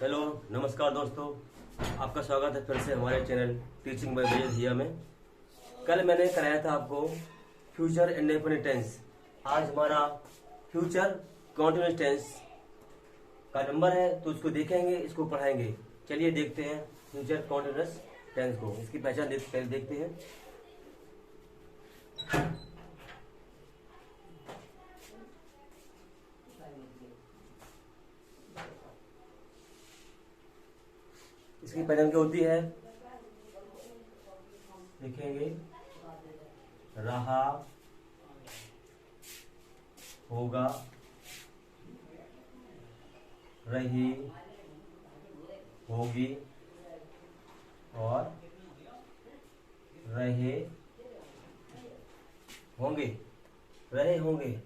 Hello, नमस्कार दोस्तों। आपका स्वागत है फिर से हमारे चैनल टीचिंग बाय विजय हिया में। कल मैंने कराया था आपको फ्यूचर इंडेफिनिट टेंस। आज हमारा फ्यूचर कॉन्टिन्यूअस टेंस का नंबर है, तो उसको देखेंगे, इसको पढ़ाएंगे। चलिए देखते हैं फ्यूचर कॉन्टिन्यूअस टेंस को। इसकी पहचान पहले देखते हैं। इसकी पहचान क्या होती है, देखेंगे। रहा, होगा, रही, होगी और रहे होंगे। रहे होंगे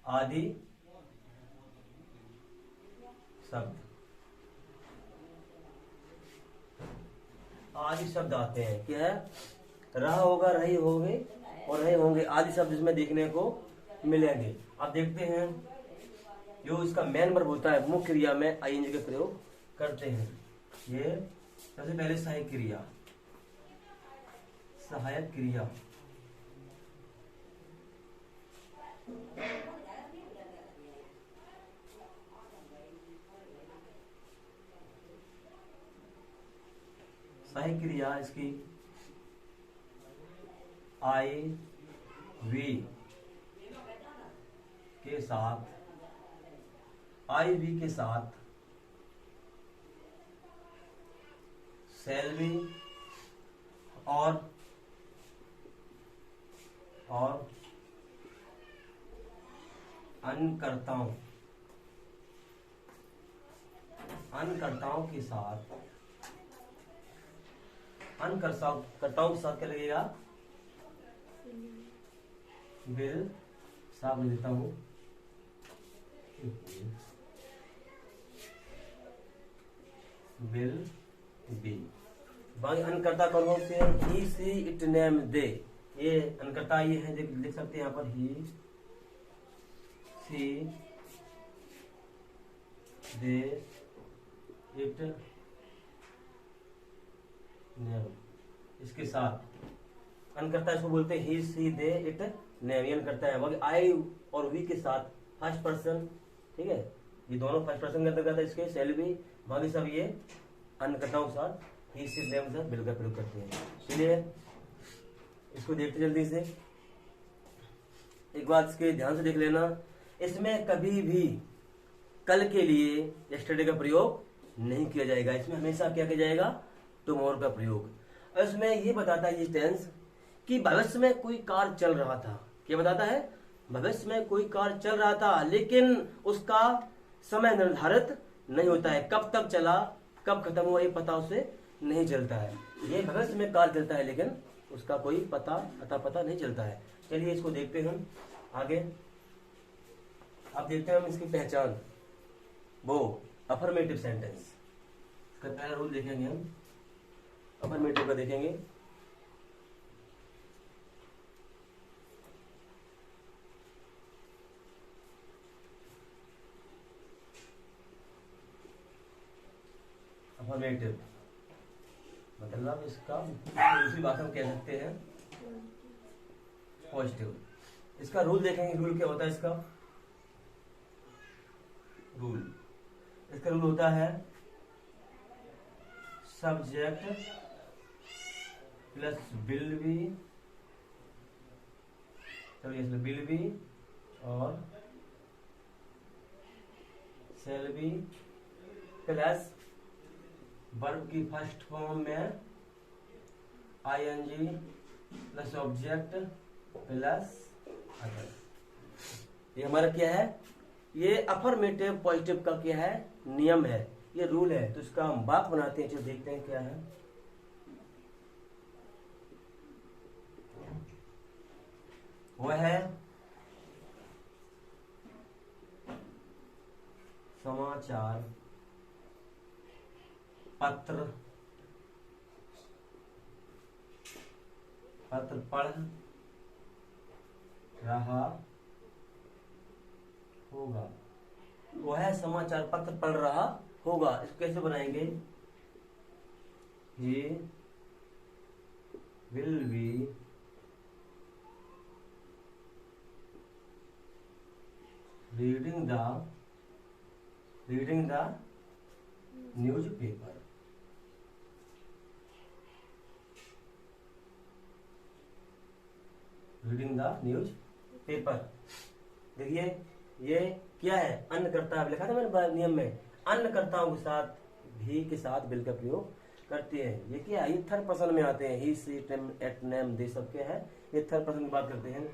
आदि शब्द, आदि शब्द आते हैं। क्या है? रहा होगा, रही होंगे और रहे होंगे आदि शब्द इसमें देखने को मिलेंगे। अब देखते हैं, जो इसका मेन वर्ब होता है, मुख्य क्रिया में आईएनजी का प्रयोग करते हैं। ये सबसे पहले सहायक क्रिया, सहायक क्रिया। सहायक क्रिया इसकी आई वी के साथ, आई वी के साथ शैल बी और अनकर्ताओं के साथ, अनकर्ताओं के साथ क्या लगेगा? विल साफ लिख देता हूं। Will be. बाकी अनकर्ता कौन कौन से हैं? ही, सी, इट, नेम, दे। ये अनकर्ता ये है, लिख सकते हैं यहाँ पर। ही, सी, दे, इट, नेम। इसके साथ अनकर्ता इसको बोलते हैं ही, सी, दे, इट, नेम। ये अनकर्ता है। बाकी आई और वी के साथ फर्स्ट पर्सन, ठीक है, ये दोनों फर्स्ट पर्सन के अंतर्गत है। इसके शैल भी, बाकी सब ये अनकर्ताओं के साथ ही, सी, नेम से बिल का प्रयोग करते हैं। चलिए इसको देखते जल्दी से। एक बात इसके ध्यान से देख लेना, इसमें कभी भी कल के लिए यस्टरडे का प्रयोग नहीं किया जाएगा। इसमें हमेशा क्या किया जाएगा? टुमारो का प्रयोग। और इसमें ये बताता है ये टेंस कि भविष्य में कोई कार्य चल रहा था। क्या बताता है? भविष्य में कोई कार्य चल रहा था, लेकिन उसका समय निर्धारित नहीं होता है। कब तक चला, कब खत्म हुआ, ये पता उसे नहीं चलता है। ये भविष्य में कार्य चलता है, लेकिन उसका कोई पता नहीं चलता है। चलिए इसको देखते हैं हम आगे। अब देखते हैं हम इसकी पहचान, वो अफर्मेटिव सेंटेंस। इसका पहला रूल देखेंगे हम, अफर्मेटिव का देखेंगे। अफर्मेटिव मतलब इसका दूसरी भाषा में कह सकते हैं पॉजिटिव। इसका रूल देखेंगे। रूल क्या होता है इसका? इसका रूल होता है subject plus will be, will be और शैल बी प्लस वर्ब की फर्स्ट फॉर्म में ING plus object plus other. ये हमारा क्या है? ये अफर्मेटिव पॉजिटिव का क्या है? नियम है, ये रूल है। तो इसका हम वाक्य बनाते हैं। चलो देखते हैं क्या है। वह है समाचार पत्र पढ़ रहा होगा। वह समाचार पत्र पढ़ रहा होगा। इसको कैसे बनाएंगे? He will be reading the news paper. Reading the news paper. देखिए ये क्या है? अन्य कर्ता, लिखा था मैंने नियम में, अन्य कर्ताओं के साथ भी के साथ बिल का प्रयोग करते हैं। ये क्या है? ये थर्ड पर्सन में आते हैं। ही सी एट नेम दे सब क्या है? ये थर्ड पर्सन की बात करते हैं।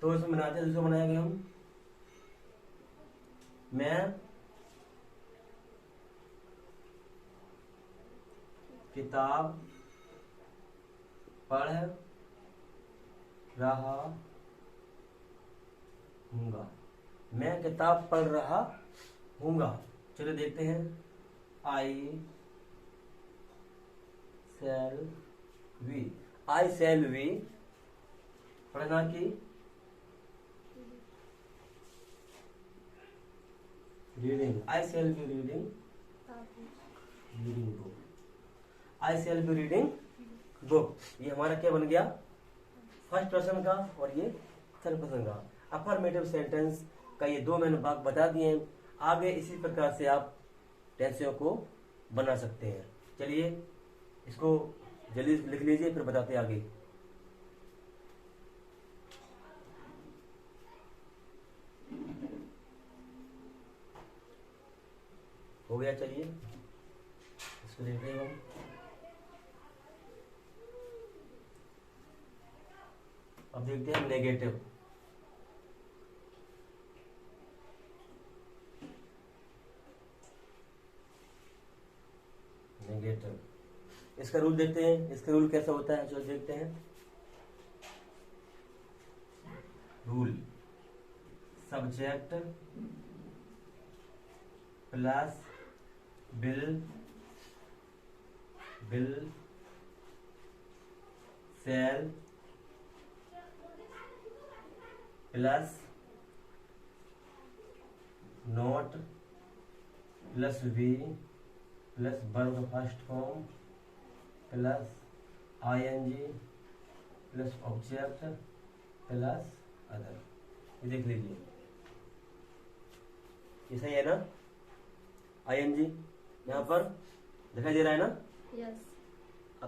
तो इसमें बनाते हैं, दूसरा बनाएंगे हम, मैं किताब पढ़ रहा हूँगा। मैं किताब पढ़ रहा हूँगा। चलिए देखते हैं। आई शैल वी पढ़ना की reading. I shall be reading book. I shall be reading book. ये हमारा क्या बन गया? फर्स्ट पर्सन का, और ये थर्ड पर्सन का। अफर्मेटिव सेंटेंस का ये दो मैंने भाग बता दिए हैं। आगे इसी प्रकार से आप टेंसों को बना सकते हैं। चलिए इसको जल्दी लिख लीजिए, फिर बताते हैं आगे। हो गया, चलिए इसको देखते हैं हम। अब देखते हैं नेगेटिव। नेगेटिव इसका रूल देखते हैं। इसका रूल कैसा होता है, चलो देखते हैं। Rule subject plus will shall plus not plus V plus verb first form plus ING plus object plus other. ये देख लीजिए, ये सही है ना? आईएनजी यहाँ पर दिखाई दे रहा है ना? Yes.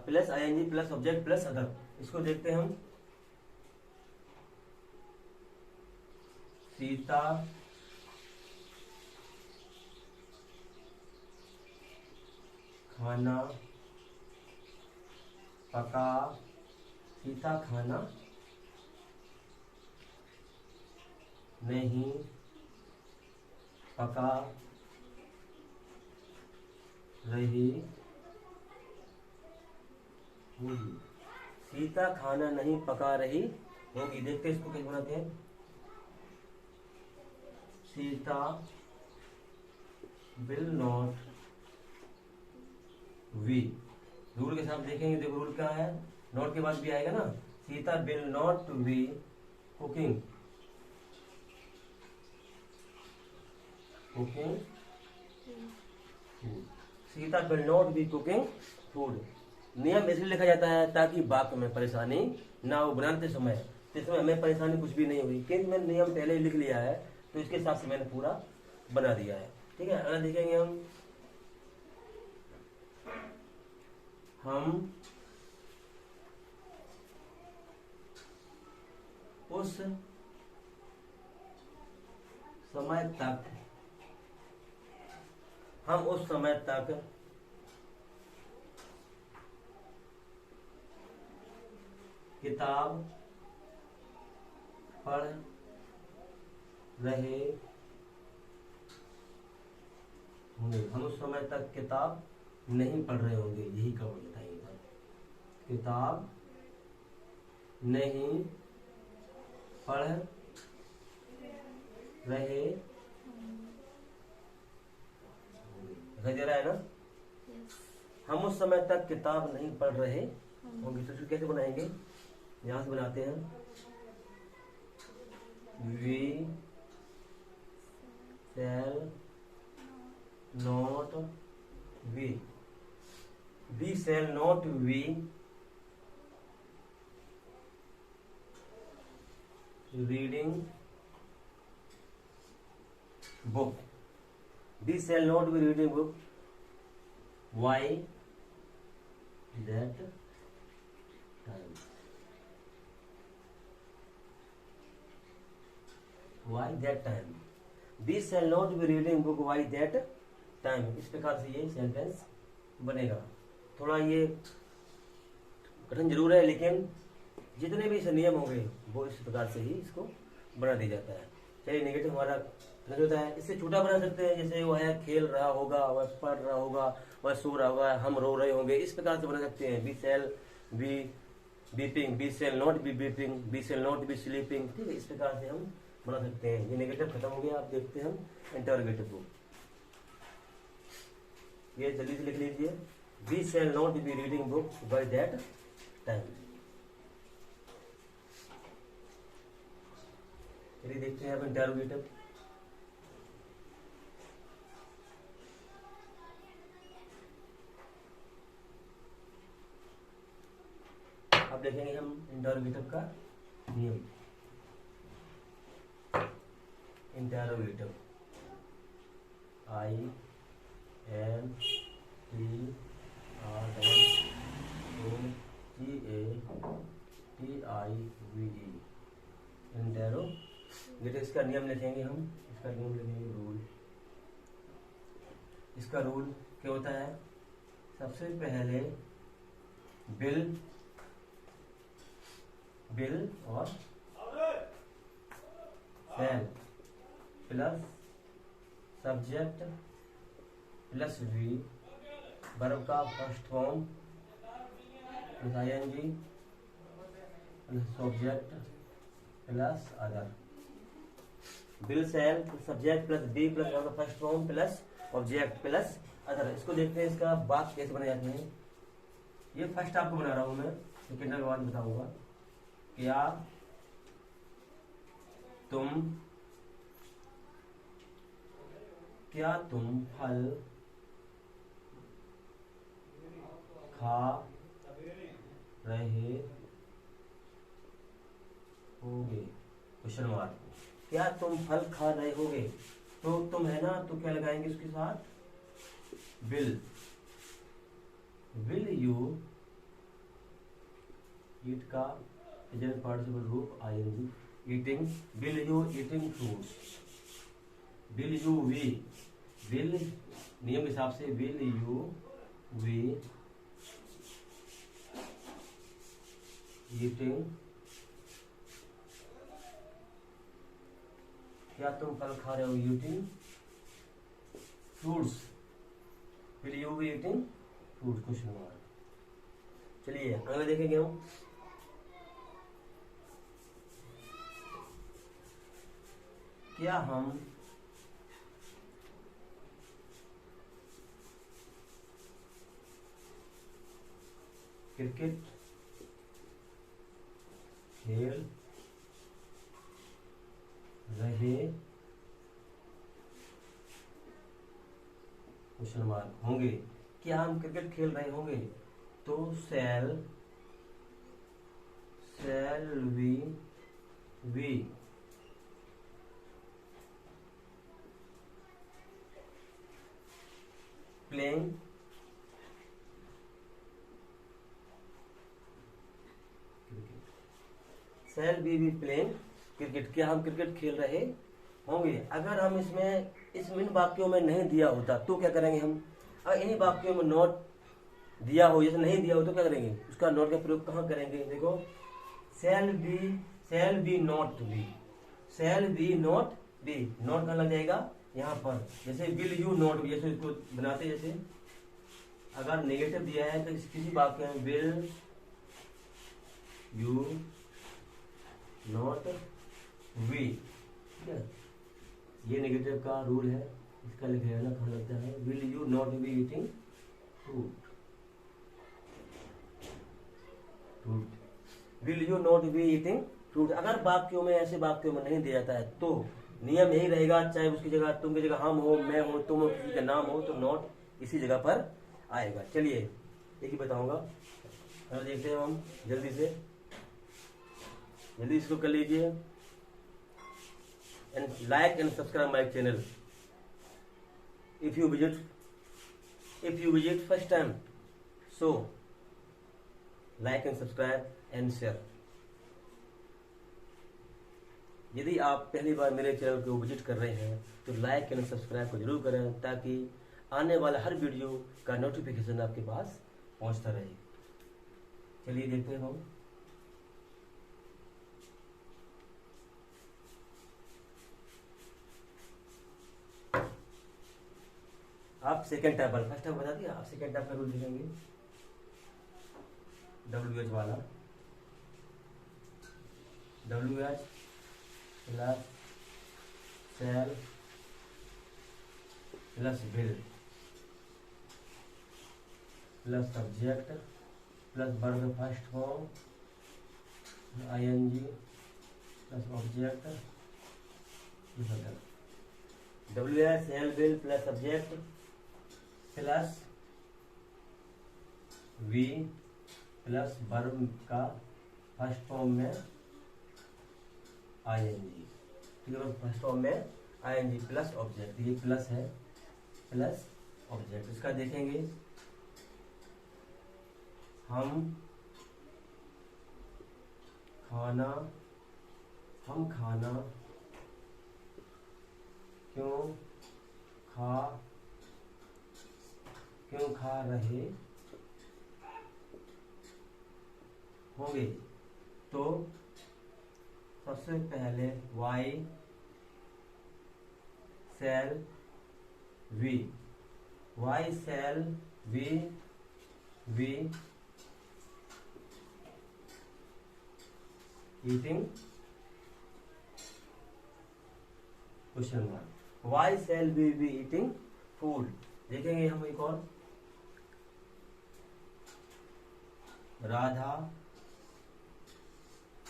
Plus ING plus object plus other. इसको देखते हैं हम। सीता खाना पका। सीता खाना नहीं पका रही होगी। सीता खाना नहीं पका रही होगी। देखते हैं इसको कैसे बनाते हैं। Sita will not be. Rule के साथ देखेंगे। देखो रूल क्या है, नॉट के बाद भी आएगा ना। Sita will not be cooking food. Sita will not be cooking food. नियम इसलिए लिखा जाता है ताकि वाक्य में परेशानी ना हो बनाते समय। तो इसमें हमें परेशानी कुछ भी नहीं हुई, क्योंकि मैंने नियम पहले ही लिख लिया है, तो इसके हिसाब से मैंने पूरा बना दिया है। ठीक है, अगला देखेंगे हम उस समय तक किताब पढ़ रहे होंगे। हम उस समय तक किताब नहीं पढ़ रहे होंगे। यही कवर बताइएगा। किताब नहीं पढ़ रहे दिखाई दे रहा है ना? यस। हम उस समय तक किताब नहीं पढ़ रहे होंगे। तो इसको कैसे बनाएंगे? यहां से बनाते हैं। We shall not be, we shall not be reading book, we shall not be reading book, why that time, why that time, we shall not be reading book why that time। इस प्रकार से ये sentence बनेगा। थोड़ा ये कठिन जरूर है, लेकिन जितने भी इसे नियम होंगे वो इस प्रकार से ही इसको बना दिया जाता है। चलिए नेगेटिव हमारा फिनिश होता है। इससे छोटा बना सकते हैं, जैसे वह खेल रहा होगा, वह पढ़ रहा होगा, वह सो रहा होगा, हम रो रहे होंगे, इस प्रकार से बना सकते हैं। We shall be weeping, we shall not be weeping, we shall not be sleeping. ठीक है, इस प्रकार से हम बना सकते हैं। ये नेगेटिव खत्म हो गया। आप देखते हैं हम इंटरोगेटिव को, ये जल्दी से लिख लीजिए। We shall not be reading book by that time. चलिए देखते हैं अब इंटरोगेटिव। अब देखेंगे हम इंटरोगेटिव का नियम। Interrogative INTROGATIVE, interrogative. इसका नियम लिखेंगे हम, इसका नियम लिखेंगे रूल। इसका रूल क्या होता है? सबसे पहले बिल और शैल plus subject plus we, verb का first form plus ING plus subject plus other. Bill शैल subject plus B plus verb का first form plus object plus other. इसको देखते हैं इसका वाक्य कैसे बने जाते हैं। ये फर्स्ट आपको बना रहा हूं मैं, सेकेंड के बाद बताऊंगा। क्या तुम फल खा रहे होगे? Question mark. क्या तुम फल खा रहे होगे? तो तुम है ना, तो क्या लगाएंगे उसके साथ? विल यू ईट का प्रेजेंट पार्टिसिपल रूप ING, eating. Will you eating fruits? Will you be, will नियम के हिसाब से विल यू वी ईटिंग, क्या तुम फल खा रहे हो? Eating fruits, will you be eating fruits? Question mark. चलिए अगले देखेंगे हम। क्या हम क्रिकेट खेल रहे क्वेश्चन मार्क होंगे? क्या हम क्रिकेट खेल रहे होंगे? तो shall we playing shall be playing cricket? क्या हम क्रिकेट खेल रहे होंगे? अगर हम इसमें इन वाक्यों में नहीं दिया होता तो क्या करेंगे हम? अगर इन्हीं वाक्यों में नॉट दिया हो, जैसे नहीं दिया हो तो क्या करेंगे? उसका नॉट का प्रयोग कहाँ करेंगे? देखो, shall be not be, shall B not be, not कहाँ लग जाएगा? यहाँ पर। जैसे विल यू नॉट बी, जैसे इसको बनाते, जैसे अगर नेगेटिव दिया है तो किसी वाक्य में विल यू नॉट वी, ठीक है, ये नेगेटिव का रूल है। इसका लिख लेना कहाँ लगता है? Will you not be eating fruit, will you not be eating fruit. अगर वाक्यों में, ऐसे वाक्यों में नहीं दिया जाता है तो नियम यही रहेगा, चाहे उसकी जगह तुम की जगह हम हो, मैं हो, तुम हो, किसी का नाम हो, तो नॉट इसी जगह पर आएगा। चलिए एक ही बताऊंगा, देखते हैं हम जल्दी से, जल्दी इसको कर लीजिए। And like and subscribe my channel if you visit first time, so like and subscribe and share। यदि आप पहली बार मेरे चैनल को विजिट कर रहे हैं तो लाइक एंड सब्सक्राइब को जरूर करें, ताकि आने वाला हर वीडियो का नोटिफिकेशन आपके पास पहुंचता रहे। चलिए देखते हैं हम। आप सेकेंड टाइप वाला, फर्स्ट टाइप बता दिया, आप सेकेंड टाइप का रूल देखेंगे। WH वाला, WH plus shall plus will plus subject plus verb first form ING plus object, WH shall will plus subject plus V plus verb का first form में ING, ठीक है, फर्स्ट फॉर्म में ING plus object, ये plus है, plus object. इसका देखेंगे हम खाना क्यों खा रहे होंगे, तो सबसे पहले Y shall we eating question mark, Why shall we be eating food। देखेंगे हम एक और, राधा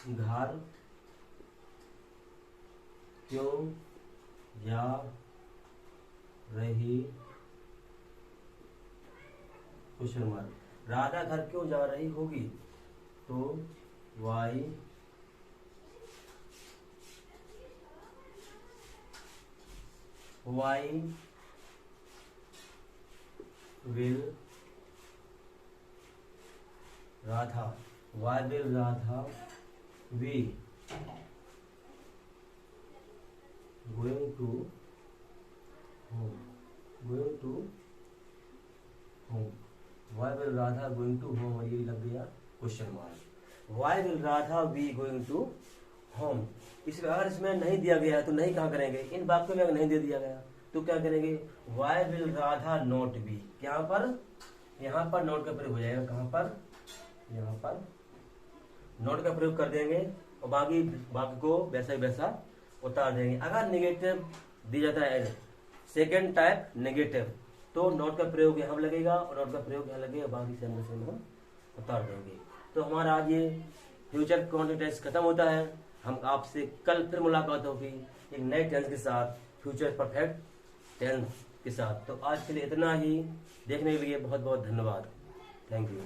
घर क्यों जा रही क्वेश्चन मार्क, राधा घर क्यों जा रही होगी, तो Y will Radha be going to home, Why will Radha going to home, और ये लग गया question mark. Why will Radha be going to home, इसमें अगर इसमें नहीं दिया गया है तो नहीं कहाँ करेंगे, इन वाक्यों में अगर नहीं दे दिया गया तो क्या करेंगे, Why will Radha not be, यहाँ पर नोट का प्रयोग हो जाएगा, कहाँ पर, यहाँ पर नोट का प्रयोग कर देंगे और बाकी वाक्य को वैसा ही वैसा उतार देंगे। अगर नेगेटिव दिया जाता है सेकेंड टाइप नेगेटिव, तो नोट का प्रयोग यहाँ लगेगा और नोट का प्रयोग यहाँ लगेगा, बाकी से हम उतार देंगे। तो हमारा आज ये फ्यूचर कॉन्टिन्यूअस खत्म होता है। हम आपसे कल फिर मुलाकात होगी एक नए टेंस के साथ, फ्यूचर परफेक्ट टेंस के साथ। तो आज के लिए इतना ही, देखने के लिए बहुत बहुत धन्यवाद। Thank you.